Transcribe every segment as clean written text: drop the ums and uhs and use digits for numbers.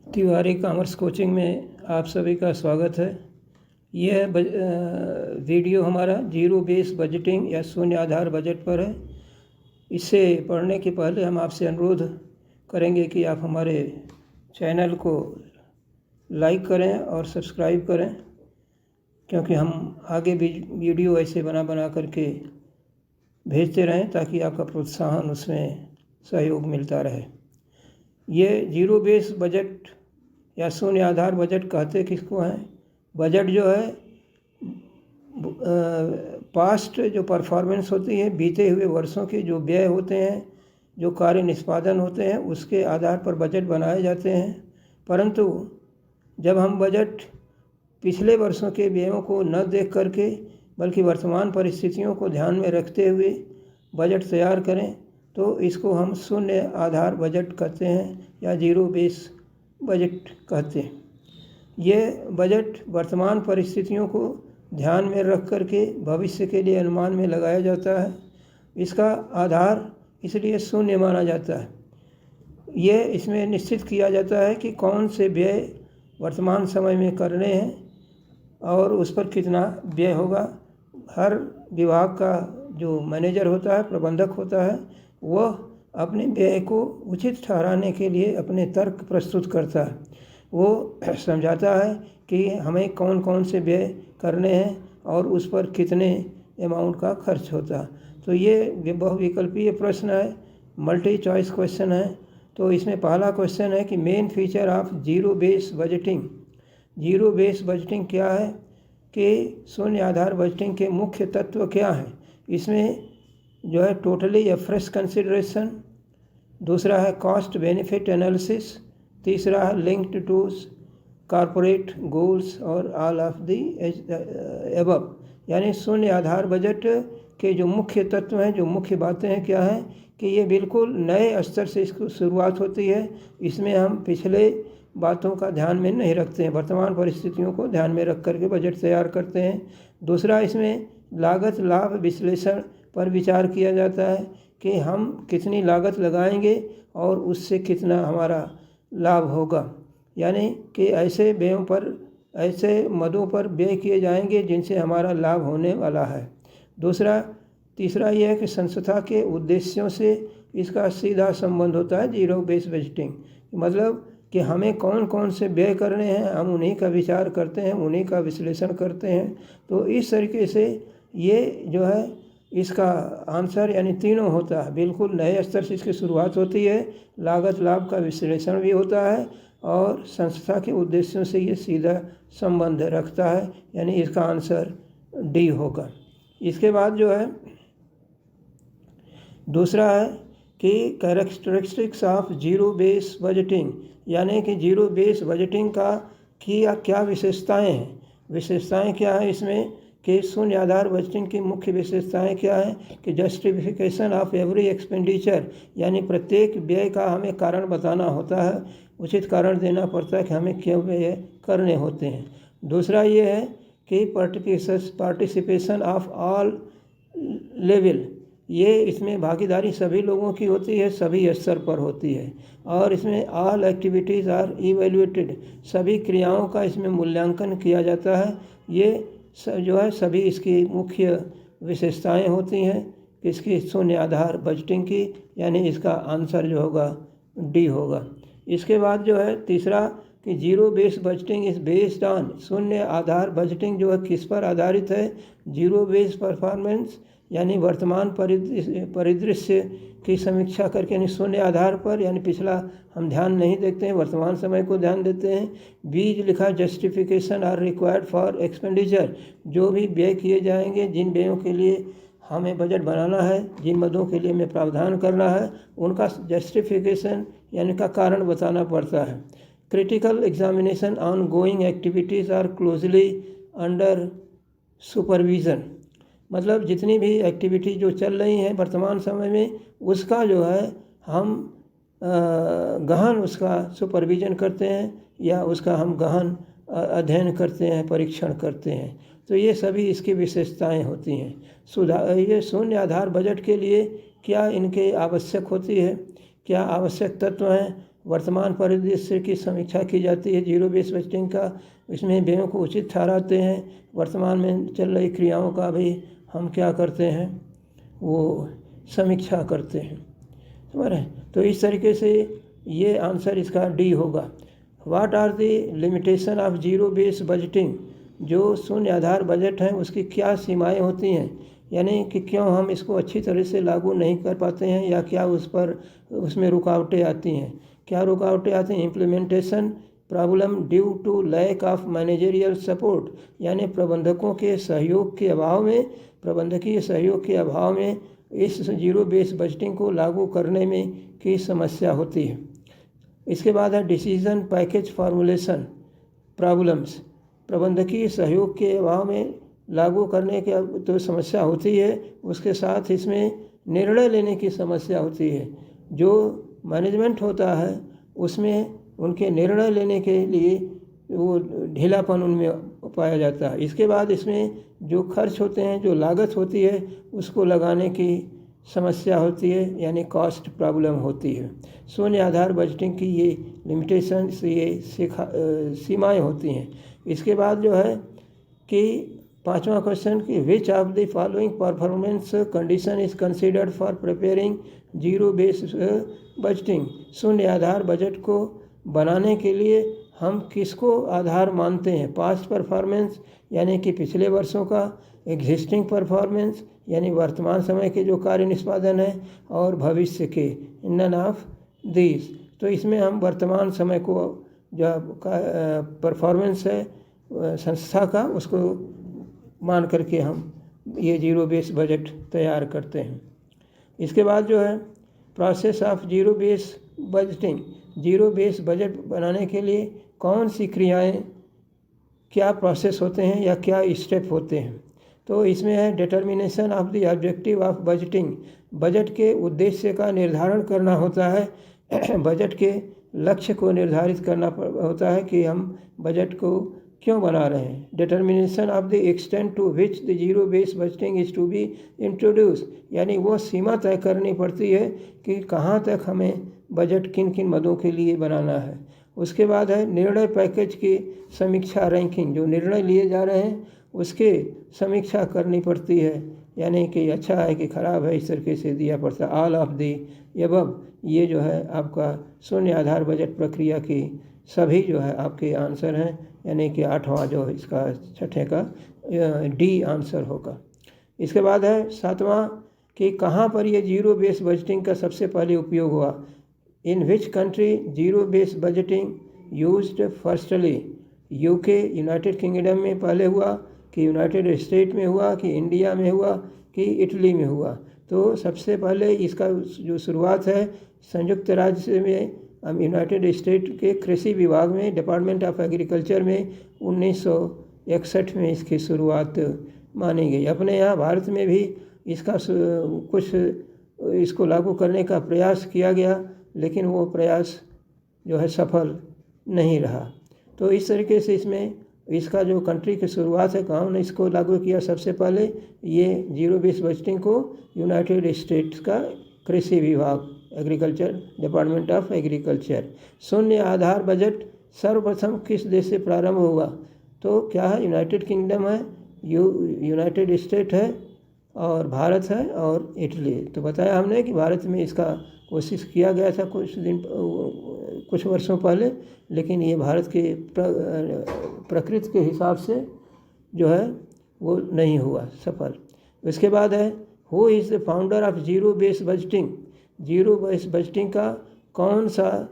Tiwari commerce coaching में आप सभी का स्वागत है। यह वीडियो हमारा जीरो बेस बजटिंग या शून्य आधार बजट पर है। इसे पढ़ने के पहले हम आपसे अनुरोध करेंगे कि आप हमारे चैनल को लाइक करें और सब्सक्राइब करें, क्योंकि हम आगे भी वीडियो ऐसे बना करके भेजते रहें ताकि आपका प्रोत्साहन उसमें सहयोग मिलता रहे। ये जीरो बेस बजट या शून्य आधार बजट कहते किसको हैं? बजट जो है पास्ट जो परफॉर्मेंस होती है, बीते हुए वर्षों के जो व्यय होते हैं, जो कार्य निष्पादन होते हैं, उसके आधार पर बजट बनाए जाते हैं। परंतु जब हम बजट पिछले वर्षों के व्ययों को न देख करके बल्कि वर्तमान परिस्थितियों को ध्यान में रखते हुए बजट तैयार करें तो इसको हम शून्य आधार बजट कहते हैं या जीरो बेस बजट कहते हैं। ये बजट वर्तमान परिस्थितियों को ध्यान में रख करके भविष्य के लिए अनुमान में लगाया जाता है। इसका आधार इसलिए शून्य माना जाता है। ये इसमें निश्चित किया जाता है कि कौन से व्यय वर्तमान समय में करने हैं और उस पर कितना व्यय होगा। हर विभाग का जो मैनेजर होता है, प्रबंधक होता है, वह अपने व्यय को उचित ठहराने के लिए अपने तर्क प्रस्तुत करता है। वो समझाता है कि हमें कौन कौन से व्यय करने हैं और उस पर कितने अमाउंट का खर्च होता है। तो ये बहुविकल्पीय प्रश्न है, मल्टी चॉइस क्वेश्चन है। तो इसमें पहला क्वेश्चन है कि main feature of zero base budgeting. Zero base budgeting क्या है कि शून्य आधार बजटिंग के मुख्य तत्व क्या हैं। इसमें जो है टोटली या फ्रेश कंसिडरेशन, दूसरा है कॉस्ट बेनिफिट एनालिसिस, तीसरा है लिंक्ड टू कॉरपोरेट गोल्स और ऑल ऑफ दी एबव। यानी शून्य आधार बजट के जो मुख्य तत्व हैं, जो मुख्य बातें हैं, क्या हैं कि ये बिल्कुल नए स्तर से इसको शुरुआत होती है। इसमें हम पिछले बातों का ध्यान में नहीं रखते हैं, वर्तमान परिस्थितियों को ध्यान में रख करके बजट तैयार करते हैं। दूसरा, इसमें लागत लाभ विश्लेषण पर विचार किया जाता है कि हम कितनी लागत लगाएंगे और उससे कितना हमारा लाभ होगा। यानी कि ऐसे व्ययों पर, ऐसे मदों पर व्यय किए जाएंगे जिनसे हमारा लाभ होने वाला है। तीसरा यह है कि संस्था के उद्देश्यों से इसका सीधा संबंध होता है जीरो बेस बजटिंग। मतलब कि हमें कौन कौन से व्यय करने हैं, हम उन्हीं का विचार करते हैं, उन्हीं का विश्लेषण करते हैं। तो इस तरीके से ये जो है इसका आंसर यानी तीनों होता है। बिल्कुल नए स्तर से इसकी शुरुआत होती है, लागत लाभ का विश्लेषण भी होता है और संस्था के उद्देश्यों से ये सीधा संबंध रखता है, यानी इसका आंसर डी होगा। इसके बाद जो है दूसरा है कि characteristics of zero base budgeting, यानी कि जीरो बेस बजटिंग का क्या विशेषताएं हैं। विशेषताएं क्या है इसमें कि शून्य आधार बजटिंग की मुख्य विशेषताएं क्या है कि जस्टिफिकेशन ऑफ एवरी एक्सपेंडिचर, यानी प्रत्येक व्यय का हमें कारण बताना होता है, उचित कारण देना पड़ता है कि हमें क्यों व्यय करने होते हैं। दूसरा ये है कि पार्टिसिपेशन ऑफ ऑल लेवल, ये इसमें भागीदारी सभी लोगों की होती है, सभी स्तर पर होती है। और इसमें ऑल एक्टिविटीज़ आर इवेल्युएटेड, सभी क्रियाओं का इसमें मूल्यांकन किया जाता है। ये जो है सभी इसकी मुख्य विशेषताएं होती हैं इसकी शून्य आधार बजटिंग की, यानी इसका आंसर जो होगा डी होगा। इसके बाद जो है तीसरा कि zero base budgeting is based on, शून्य आधार बजटिंग जो है किस पर आधारित है? जीरो बेस परफॉर्मेंस, यानी वर्तमान परिदृश्य की समीक्षा करके, यानी शून्य आधार पर, यानी पिछला हम ध्यान नहीं देखते हैं, वर्तमान समय को ध्यान देते हैं। बीज लिखा justification are required for expenditure, जो भी व्यय किए जाएंगे, जिन व्ययों के लिए हमें बजट बनाना है, जिन मदों के लिए हमें प्रावधान करना है, उनका जस्टिफिकेशन यानी का कारण बताना पड़ता है। Critical examination ongoing activities are closely under supervision, मतलब जितनी भी एक्टिविटी जो चल रही हैं वर्तमान समय में, उसका जो है हम गहन उसका सुपरविज़न करते हैं या उसका हम गहन अध्ययन करते हैं, परीक्षण करते हैं। तो ये सभी इसकी विशेषताएं होती हैं। ये शून्य आधार बजट के लिए क्या इनके आवश्यक होती है, क्या आवश्यक तत्व हैं, वर्तमान परिदृश्य की समीक्षा की जाती है। जीरो बेस बजटिंग का इसमें व्ययों को उचित ठहराते हैं, वर्तमान में चल रही क्रियाओं का भी हम क्या करते हैं, वो समीक्षा करते हैं। समझ रहे हैं? तो इस तरीके से ये आंसर इसका डी होगा। What are the limitation of zero base budgeting? जो शून्य आधार बजट है उसकी क्या सीमाएं होती हैं, यानी कि क्यों हम इसको अच्छी तरह से लागू नहीं कर पाते हैं, या क्या उसमें रुकावटें आती हैं। क्या रुकावटें आती हैं? Implementation problem due to lack of managerial support, यानी प्रबंधकीय सहयोग के अभाव में इस जीरो बेस बजटिंग को लागू करने में की समस्या होती है। इसके बाद है डिसीजन पैकेज फार्मूलेशन प्रॉब्लम्स। प्रबंधकीय सहयोग के अभाव में लागू करने की तो समस्या होती है, उसके साथ इसमें निर्णय लेने की समस्या होती है। जो मैनेजमेंट होता है उसमें उनके निर्णय लेने के लिए वो ढीलापन उनमें पाया जाता है। इसके बाद इसमें जो खर्च होते हैं, जो लागत होती है, उसको लगाने की समस्या होती है, यानी कॉस्ट प्रॉब्लम होती है। शून्य आधार बजटिंग की ये लिमिटेशन, ये सीमाएं होती हैं। इसके बाद जो है कि 5वां क्वेश्चन कि which of the following performance condition is considered for preparing zero base budgeting? शून्य आधार बजट को बनाने के लिए हम किसको आधार मानते हैं? पास्ट परफॉर्मेंस यानी कि पिछले वर्षों का, एग्जिस्टिंग परफॉर्मेंस यानी वर्तमान समय के जो कार्य निष्पादन है, और भविष्य के, नन ऑफ दीज। तो इसमें हम वर्तमान समय को जो परफॉर्मेंस है संस्था का, उसको मान करके हम ये जीरो बेस बजट तैयार करते हैं। इसके बाद जो है process of zero base budgeting. Zero base budget बनाने के लिए कौन सी क्रियाएं, क्या प्रोसेस होते हैं या क्या स्टेप होते हैं? तो इसमें है determination of the objective of budgeting. Budget के उद्देश्य का निर्धारण करना होता है। बजट के लक्ष्य को निर्धारित करना होता है कि हम बजट को क्यों बना रहे हैं। Determination of the extent to which the zero base budgeting is to be introduce, यानी वो सीमा तय करनी पड़ती है कि कहाँ तक हमें बजट किन किन मदों के लिए बनाना है। उसके बाद है निर्णय पैकेज की समीक्षा, रैंकिंग। जो निर्णय लिए जा रहे हैं उसके समीक्षा करनी पड़ती है, यानी कि अच्छा है कि ख़राब है, इस तरीके से दिया पड़ता है। ऑल ऑफ दी एबव, ये जो है आपका शून्य आधार बजट प्रक्रिया की सभी जो है आपके आंसर हैं, यानी कि 8वां जो इसका 6ठे का डी आंसर होगा। इसके बाद है 7वां कि कहाँ पर ये जीरो बेस बजटिंग का सबसे पहले उपयोग हुआ। In which country zero base budgeting used firstly? UK, United Kingdom में पहले हुआ, कि यूनाइटेड स्टेट में हुआ, कि इंडिया में हुआ, कि इटली में हुआ? तो सबसे पहले इसका जो शुरुआत है संयुक्त राज्य में, यूनाइटेड स्टेट के कृषि विभाग में, डिपार्टमेंट ऑफ एग्रीकल्चर में 1961 में इसकी शुरुआत मानी गई। अपने यहाँ भारत में भी इसका कुछ इसको लागू करने का प्रयास किया गया, लेकिन वो प्रयास जो है सफल नहीं रहा। तो इस तरीके से इसमें इसका जो कंट्री की शुरुआत है, कहाँ ने इसको लागू किया सबसे पहले, ये जीरो बेस बजटिंग को यूनाइटेड स्टेट्स का कृषि विभाग, एग्रीकल्चर, डिपार्टमेंट ऑफ एग्रीकल्चर। शून्य आधार बजट सर्वप्रथम किस देश से प्रारंभ हुआ? तो क्या है, यूनाइटेड किंगडम है, यूनाइटेड स्टेट है, और भारत है, और इटली। तो बताया हमने कि भारत में इसका कोशिश किया गया था कुछ वर्षों पहले, लेकिन ये भारत के प्रकृति के हिसाब से जो है वो नहीं हुआ सफल। इसके बाद है who is the founder of zero base budgeting? Zero base budgeting का कौन सा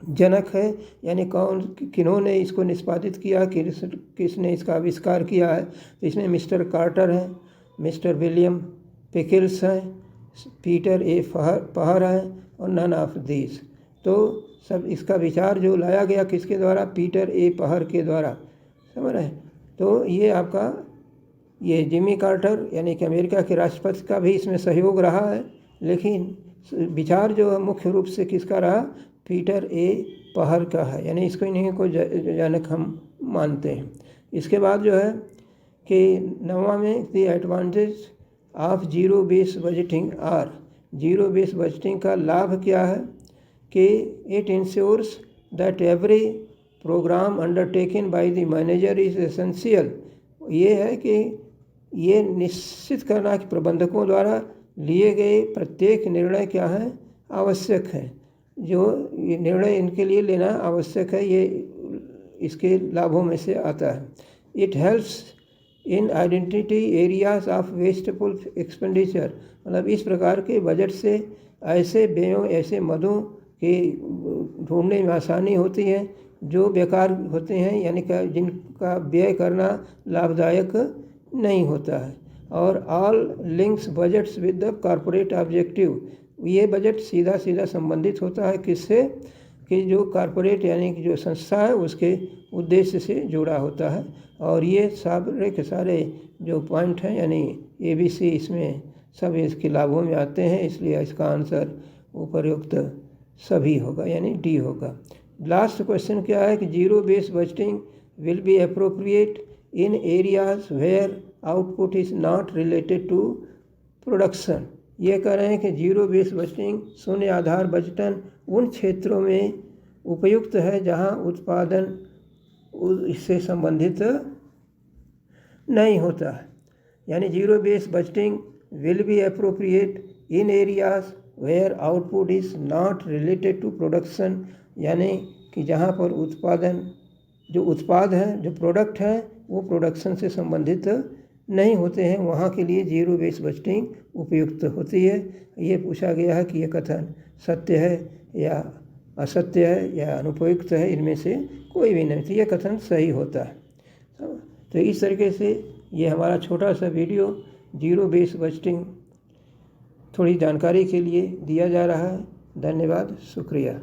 जनक है, यानी किन्होंने इसको निष्पादित किया, किसने इसका आविष्कार किया है? तो इसमें मिस्टर कार्टर हैं, मिस्टर विलियम पिकल्स हैं, पीटर ए पहर हैं, और नन ऑफ दीज। तो सब इसका विचार जो लाया गया किसके द्वारा? पीटर ए पहर के द्वारा। समझ रहे हैं? तो ये आपका ये जिमी कार्टर यानी कि अमेरिका के राष्ट्रपति का भी इसमें सहयोग रहा है, लेकिन विचार जो मुख्य रूप से किसका रहा? पीटर ए पहर का है, यानी इसको इन्हीं को जनक हम मानते हैं। इसके बाद जो है कि 9वां में the advantage of zero base budgeting are. Zero base budgeting का लाभ क्या है? कि it ensures that every programme undertaken by the manager is essential. ये है कि ये निश्चित करना कि प्रबंधकों द्वारा लिए गए प्रत्येक निर्णय क्या है, आवश्यक है। जो ये निर्णय इनके लिए लेना आवश्यक है, ये इसके लाभों में से आता है। It helps in identity areas of wasteful expenditure, मतलब इस प्रकार के बजट से ऐसे व्ययों, ऐसे मदों के ढूंढने में आसानी होती है जो बेकार होते हैं, यानी कि जिनका व्यय करना लाभदायक नहीं होता है। और all links budgets with the corporate objective, ये बजट सीधा सीधा संबंधित होता है किससे, कि जो कॉरपोरेट यानी कि जो संस्था है उसके उद्देश्य से जुड़ा होता है। और ये सारे के सारे जो पॉइंट हैं यानी ABC इसमें सब इसके लाभों में आते हैं, इसलिए इसका आंसर उपयुक्त सभी होगा यानी D होगा। लास्ट क्वेश्चन क्या है कि zero base budgeting will be appropriate in areas where output is not related to production. ये कह रहे हैं कि जीरो बेस बजटिंग, शून्य आधार बजटन उन क्षेत्रों में उपयुक्त है जहां उत्पादन इससे संबंधित नहीं होता है। यानी zero base budgeting will be appropriate in areas where output is not related to production, यानी कि जहाँ पर जो उत्पाद हैं, जो प्रोडक्ट हैं, वो प्रोडक्शन से संबंधित नहीं होते हैं, वहाँ के लिए जीरो बेस बजटिंग उपयुक्त होती है। ये पूछा गया है कि ये कथन सत्य है या असत्य है या अनुपयुक्त है, इनमें से कोई भी नहीं, तो ये कथन सही होता है। तो इस तरीके से ये हमारा छोटा सा वीडियो जीरो बेस बजटिंग थोड़ी जानकारी के लिए दिया जा रहा है। धन्यवाद, शुक्रिया।